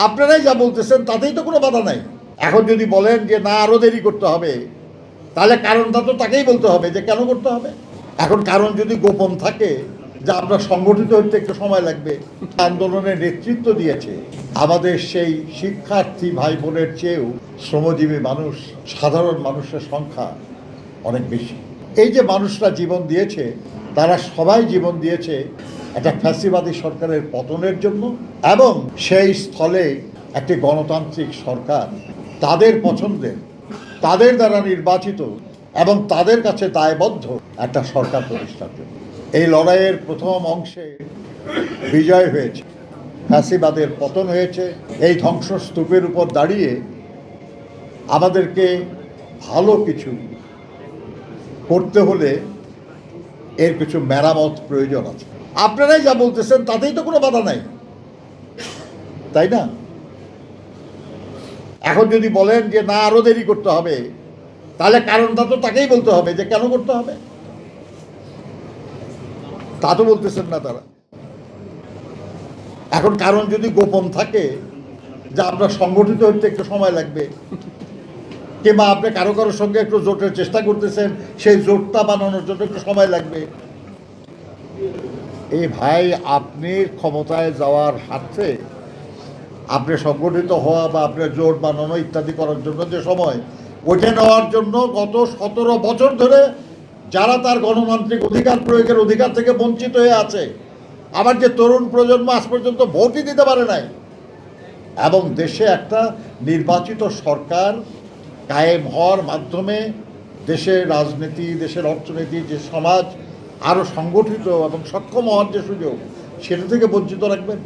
আপনারাই যা বলতেছেন তাতেই তো কোনো বাধা নাই। এখন যদি বলেন যে না আরো দেরি করতে হবে, তাহলে কারণটা তো তাকেই বলতে হবে যে কেন করতে হবে। এখন কারণ যদি গোপন থাকে যে আমরা সংগঠিত হতে একটু সময় লাগবে, আন্দোলনের নেতৃত্ব দিয়েছে আমাদের সেই শিক্ষার্থী ভাই বোনের চেয়েও শ্রমজীবী মানুষ, সাধারণ মানুষের সংখ্যা অনেক বেশি। এই যে মানুষরা জীবন দিয়েছে, তারা সবাই জীবন দিয়েছে একটা ফ্যাসিবাদী সরকারের পতনের জন্য, এবং সেই স্থলে একটি গণতান্ত্রিক সরকার তাদের পছন্দের, তাদের দ্বারা নির্বাচিত এবং তাদের কাছে দায়বদ্ধ একটা সরকার প্রতিষ্ঠার জন্য। এই লড়াইয়ের প্রথম অংশে বিজয় হয়েছে, ফ্যাসিবাদের পতন হয়েছে। এই ধ্বংসস্তূপের উপর দাঁড়িয়ে আমাদেরকে ভালো কিছু করতে হলে এর কিছু মেরামত প্রয়োজন আছে। আপনারাই যা বলতেছেন তাতেই তো কোনো বাধা নাই, তাই না? এখন যদি বলেন যে না আরো দেরি করতে হবে, তাহলে কারণটা তো তাকেই বলতে হবে যে কেন করতে হবে। তা তো বলতেছেন না তারা। এখন কারণ যদি গোপন থাকে যে আমরা সংগঠিত হতে একটু সময় লাগবে, কিংবা আপনি কারো কারোর সঙ্গে একটু জোটের চেষ্টা করতেছেন, সেই জোটটা বানানোর জন্য একটু সময় লাগবে। এই ভাই, আপনি ক্ষমতায় যাওয়ার স্বার্থে আপনি সংগঠিত হওয়া বা আপনার জোট বানানো ইত্যাদি করার জন্য যে সময়, ওইটা নেওয়ার জন্য গত 17 বছর ধরে যারা তার গণতান্ত্রিক অধিকার প্রয়োগের অধিকার থেকে বঞ্চিত হয়ে আছে, আবার যে তরুণ প্রজন্ম আজ পর্যন্ত ভোটই দিতে পারে নাই, এবং দেশে একটা নির্বাচিত সরকার কায়েম হওয়ার মাধ্যমে দেশের রাজনীতি, দেশের অর্থনীতি, যে সমাজ আরও সংগঠিত এবং সক্ষম হওয়ার যে সুযোগ, সেটা থেকে বঞ্চিত রাখবেন।